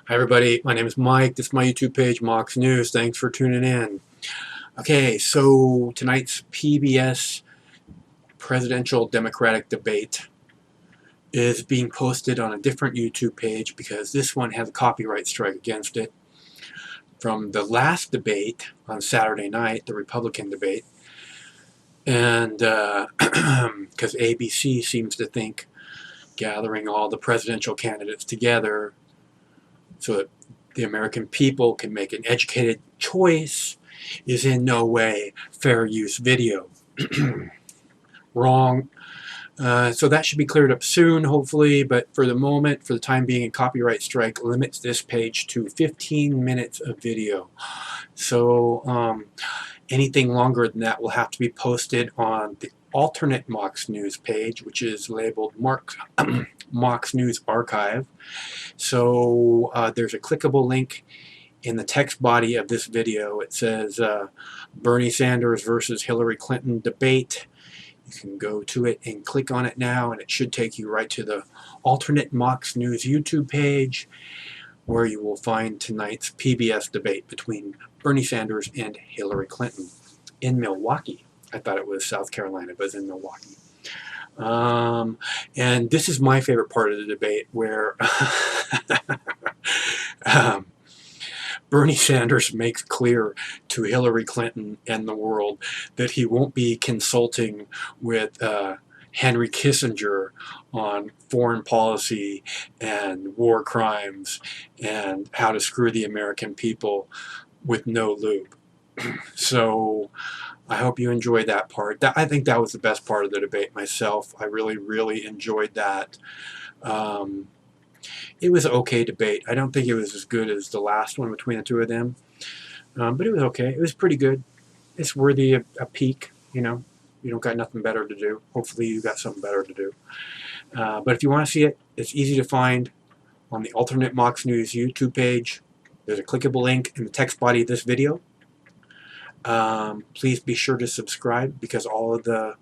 Hi everybody, my name is Mike. This is my YouTube page, Mox News. Thanks for tuning in. Okay, so tonight's PBS presidential Democratic debate is being posted on a different YouTube page because this one has a copyright strike against it from the last debate on Saturday night, the Republican debate. And because ABC seems to think gathering all the presidential candidates together so that the American people can make an educated choice is in no way fair use video. Wrong. So that should be cleared up soon, hopefully, but for the moment, for the time being, a copyright strike limits this page to 15 minutes of video. So anything longer than that will have to be posted on the alternate Mox News page, which is labeled Mox News Archive. So there's a clickable link in the text body of this video. It says Bernie Sanders versus Hillary Clinton debate. You can go to it and click on it now, and it should take you right to the alternate Mox News YouTube page, where you will find tonight's PBS debate between Bernie Sanders and Hillary Clinton in Milwaukee. I thought it was South Carolina, but it's in Milwaukee. And this is my favorite part of the debate, where Bernie Sanders makes clear to Hillary Clinton and the world that he won't be consulting with Henry Kissinger on foreign policy and war crimes and how to screw the American people with no lube. So I hope you enjoyed that part. I think that was the best part of the debate myself. I really, really enjoyed that. It was an okay debate. I don't think it was as good as the last one between the two of them, but it was okay. It was pretty good. It's worthy of a peek, you know. You don't got nothing better to do. Hopefully you got something better to do. But if you want to see it, it's easy to find on the alternate Mox News YouTube page. There's a clickable link in the text body of this video. Please be sure to subscribe, because all of the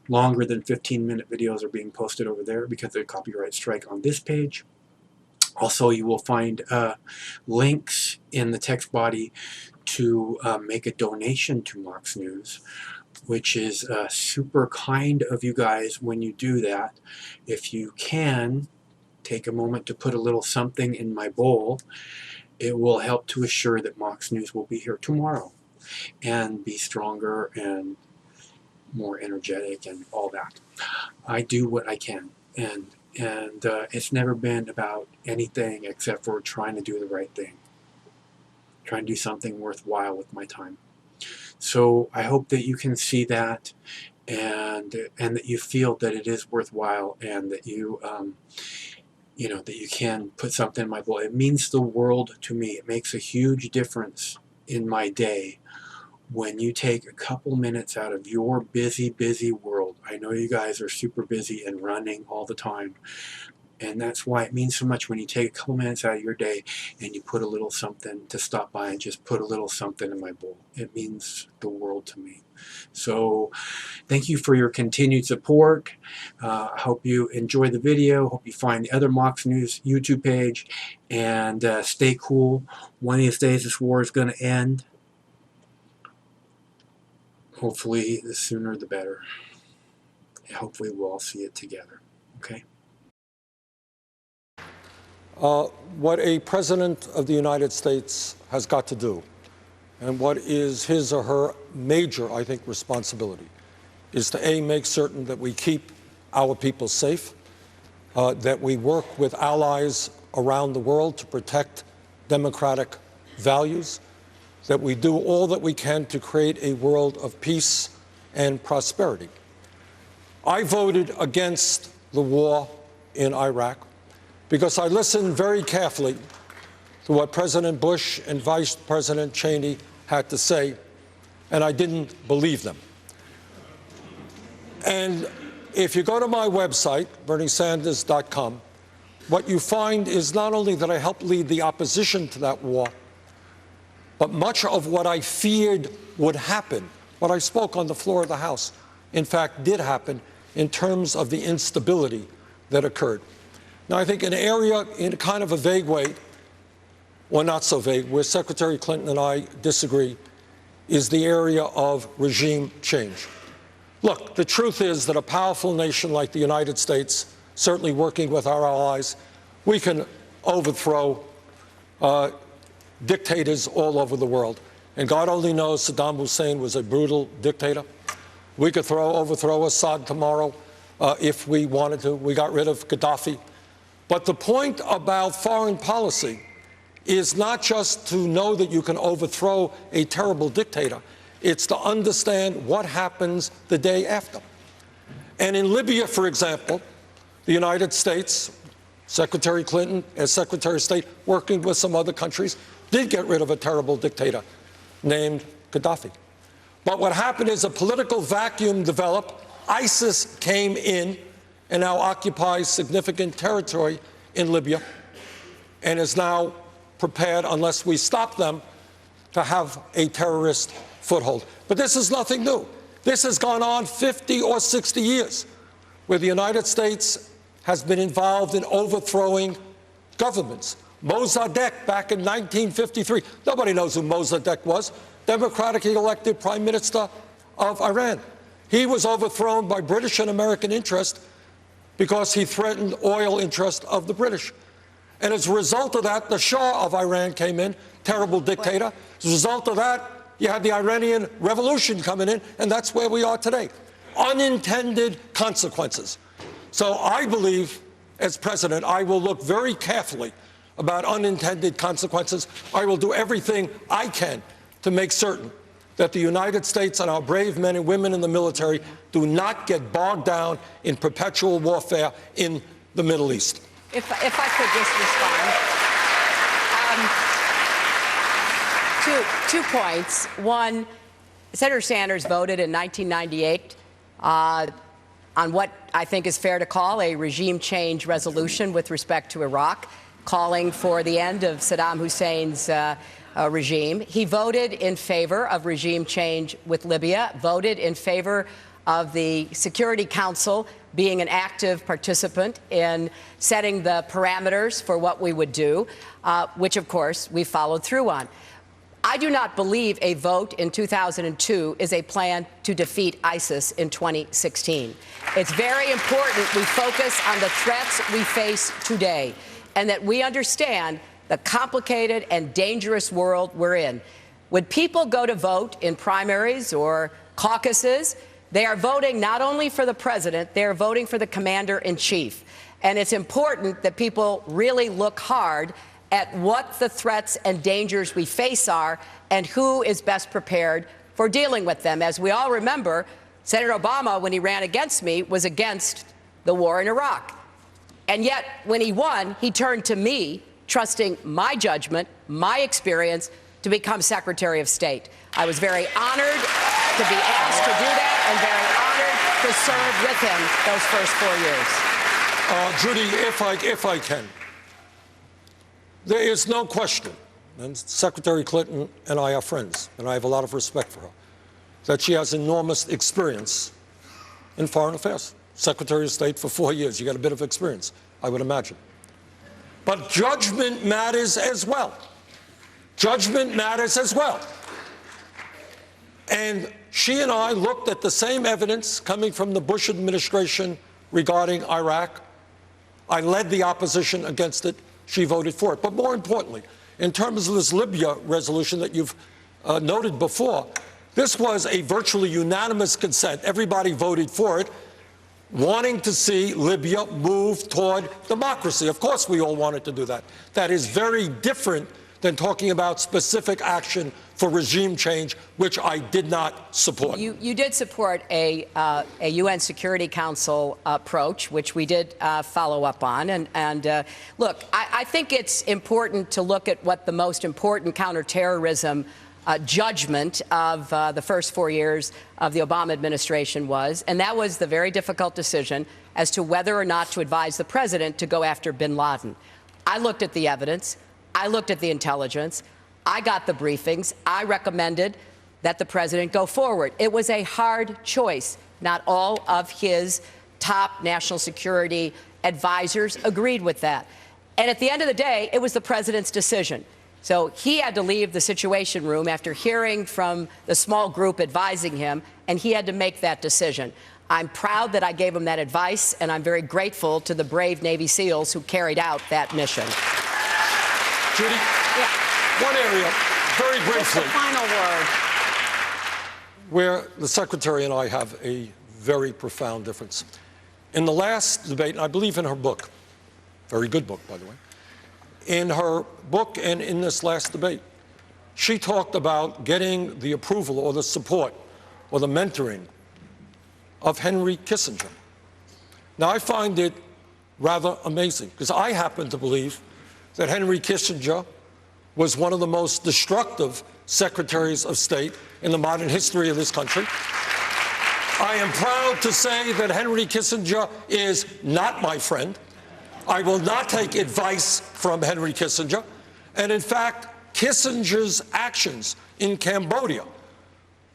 longer than 15-minute videos are being posted over there because of the copyright strike on this page. Also, you will find links in the text body to make a donation to Mox News, which is super kind of you guys when you do that. If you can, take a moment to put a little something in my bowl. It will help to assure that Mox News will be here tomorrow and be stronger and more energetic and all that. I do what I can, and it's never been about anything except for trying to do the right thing, trying to do something worthwhile with my time. So I hope that you can see that, and that you feel that it is worthwhile, and that you you know, that you can put something in my bowl. It means the world to me. It makes a huge difference in my day when you take a couple minutes out of your busy, busy world. I know you guys are super busy and running all the time, and that's why it means so much when you take a couple minutes out of your day and you put a little something to stop by and just put a little something in my bowl. It means the world to me. So thank you for your continued support. I hope you enjoy the video. Hope you find the other Mox News YouTube page, and stay cool. One of these days this war is going to end. Hopefully the sooner the better. Hopefully we'll all see it together. Okay? What a president of the United States has got to do, and what is his or her major, I think, responsibility, is to A, make certain that we keep our people safe, that we work with allies around the world to protect democratic values, that we do all that we can to create a world of peace and prosperity. I voted against the war in Iraq because I listened very carefully to what President Bush and Vice President Cheney had to say, and I didn't believe them. And if you go to my website, berniesanders.com, what you find is not only that I helped lead the opposition to that war, but much of what I feared would happen, what I spoke on the floor of the House, in fact, did happen in terms of the instability that occurred. Now, I think an area, in kind of a vague way, or not so vague, where Secretary Clinton and I disagree, is the area of regime change. Look, the truth is that a powerful nation like the United States, certainly working with our allies, we can overthrow dictators all over the world. And God only knows Saddam Hussein was a brutal dictator. We could overthrow Assad tomorrow if we wanted to. We got rid of Gaddafi. But the point about foreign policy is not just to know that you can overthrow a terrible dictator. It's to understand what happens the day after. And in Libya, for example, the United States, Secretary Clinton, as Secretary of State, working with some other countries, did get rid of a terrible dictator named Gaddafi. But what happened is a political vacuum developed. ISIS came in and now occupies significant territory in Libya and is now prepared, unless we stop them, to have a terrorist foothold. But this is nothing new. This has gone on 50 or 60 years, where the United States has been involved in overthrowing governments. Mossadegh back in 1953. Nobody knows who Mossadegh was. Democratically elected Prime Minister of Iran. He was overthrown by British and American interest because he threatened oil interest of the British. And as a result of that, the Shah of Iran came in, terrible dictator. As a result of that, you had the Iranian Revolution coming in, and that's where we are today. Unintended consequences. So I believe, as president, I will look very carefully about unintended consequences. I will do everything I can to make certain that the United States and our brave men and women in the military do not get bogged down in perpetual warfare in the Middle East. If I could just respond. Two points. One, Senator Sanders voted in 1998 on what I think is fair to call a regime change resolution with respect to Iraq, calling for the end of Saddam Hussein's regime. He voted in favor of regime change with Libya, voted in favor of the Security Council being an active participant in setting the parameters for what we would do, which, of course, we followed through on. I do not believe a vote in 2002 is a plan to defeat ISIS in 2016. It's very important we focus on the threats we face today and that we understand the complicated and dangerous world we're in. When people go to vote in primaries or caucuses, they are voting not only for the president, they are voting for the commander-in-chief. And it's important that people really look hard at what the threats and dangers we face are and who is best prepared for dealing with them. As we all remember, Senator Obama, when he ran against me, was against the war in Iraq. And yet, when he won, he turned to me, trusting my judgment, my experience, to become Secretary of State. I was very honored to be asked to do that and very honored to serve with him those first 4 years. Judy, if I can, there is no question, and Secretary Clinton and I are friends, and I have a lot of respect for her, that she has enormous experience in foreign affairs. Secretary of State for 4 years. You got a bit of experience, I would imagine. But judgment matters as well. Judgment matters as well. And she and I looked at the same evidence coming from the Bush administration regarding Iraq. I led the opposition against it. She voted for it. But more importantly, in terms of this Libya resolution that you've noted before, this was a virtually unanimous consent. Everybody voted for it, wanting to see Libya move toward democracy. Of course, we all wanted to do that. That is very different than talking about specific action for regime change, which I did not support. You did support a UN Security Council approach, which we did follow up on. And look, I think it's important to look at what the most important counterterrorism judgment of the first 4 years of the Obama administration was, and that was the very difficult decision as to whether or not to advise the president to go after bin Laden. I looked at the evidence. I looked at the intelligence. I got the briefings. I recommended that the president go forward. It was a hard choice. Not all of his top national security advisors agreed with that. And at the end of the day, it was the president's decision. So he had to leave the Situation Room after hearing from the small group advising him, and he had to make that decision. I'm proud that I gave him that advice, and I'm very grateful to the brave Navy SEALs who carried out that mission. Judy? Yeah. One area, very briefly. Just the final word. Where the Secretary and I have a very profound difference. In the last debate, and I believe in her book, very good book, by the way, in her book and in this last debate, she talked about getting the approval or the support or the mentoring of Henry Kissinger. Now, I find it rather amazing, because I happen to believe that Henry Kissinger was one of the most destructive secretaries of state in the modern history of this country. I am proud to say that Henry Kissinger is not my friend. I will not take advice from Henry Kissinger. And in fact, Kissinger's actions in Cambodia,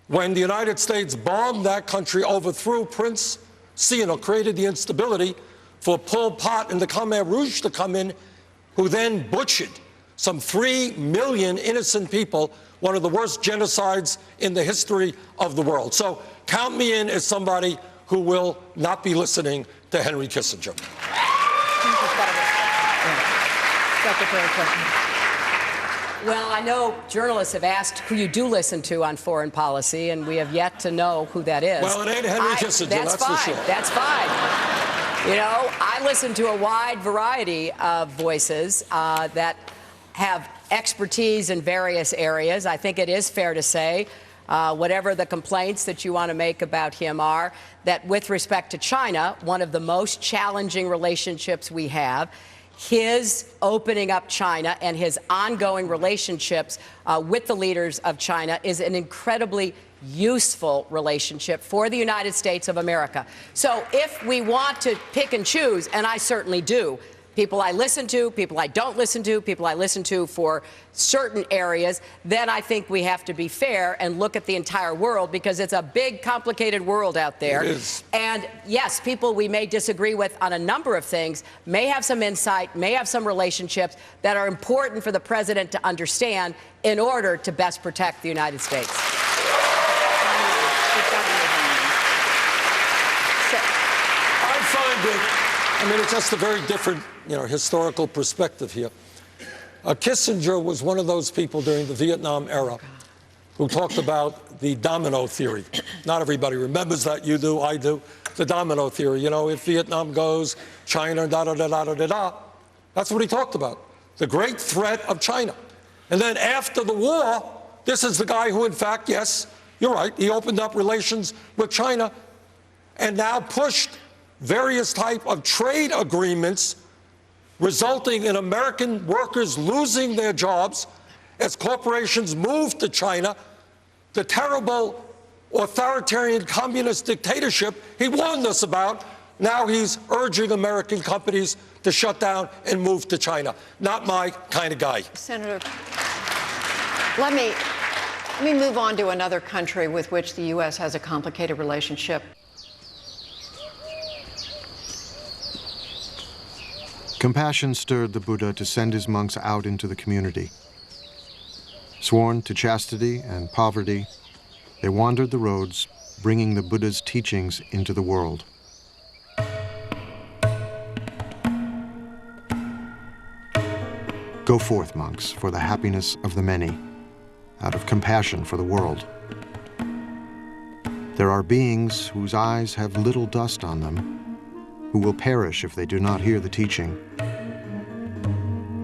when the United States bombed that country, overthrew Prince Sihanouk, created the instability for Pol Pot and the Khmer Rouge to come in, who then butchered some 3 million innocent people, one of the worst genocides in the history of the world. So count me in as somebody who will not be listening to Henry Kissinger. Well, I know journalists have asked who you do listen to on foreign policy, and we have yet to know who that is. Well, it ain't Henry Kissinger, that's fine. for sure. That's fine. You know, I listen to a wide variety of voices that have expertise in various areas. I think it is fair to say, whatever the complaints that you want to make about him are, that with respect to China, one of the most challenging relationships we have, his opening up China and his ongoing relationships with the leaders of China is an incredibly useful relationship for the United States of America. So if we want to pick and choose, and I certainly do, people I listen to, people I don't listen to, people I listen to for certain areas, then I think we have to be fair and look at the entire world, because it's a big, complicated world out there. It is. And yes, people we may disagree with on a number of things may have some insight, may have some relationships that are important for the president to understand in order to best protect the United States. I find it, I mean, it's just a very different, historical perspective here. Kissinger was one of those people during the Vietnam era who talked about the domino theory. Not everybody remembers that. You do, I do. The domino theory. If Vietnam goes, China, da-da-da-da-da-da-da. That's what he talked about. The great threat of China. And then after the war, this is the guy who, in fact, yes, you're right, he opened up relations with China and now pushed various type of trade agreements, resulting in American workers losing their jobs as corporations moved to China, the terrible authoritarian communist dictatorship he warned us about. Now he's urging American companies to shut down and move to China. Not my kind of guy. Senator, let me move on to another country with which the U.S. has a complicated relationship. Compassion stirred the Buddha to send his monks out into the community. Sworn to chastity and poverty, they wandered the roads, bringing the Buddha's teachings into the world. Go forth, monks, for the happiness of the many, out of compassion for the world. There are beings whose eyes have little dust on them, who will perish if they do not hear the teaching.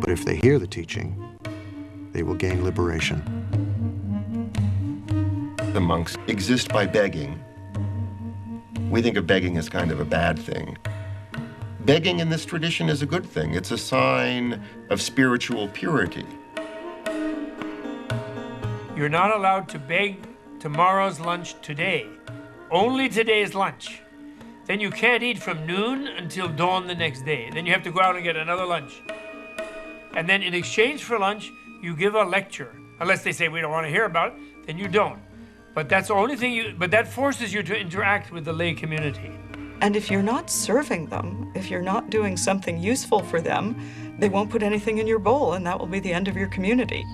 But if they hear the teaching, they will gain liberation. The monks exist by begging. We think of begging as kind of a bad thing. Begging in this tradition is a good thing. It's a sign of spiritual purity. You're not allowed to beg tomorrow's lunch today. Only today's lunch. Then you can't eat from noon until dawn the next day. Then you have to go out and get another lunch. And then in exchange for lunch, you give a lecture. Unless they say we don't want to hear about it, then you don't. But that's the only thing but that forces you to interact with the lay community. And if you're not serving them, if you're not doing something useful for them, they won't put anything in your bowl, and that will be the end of your community.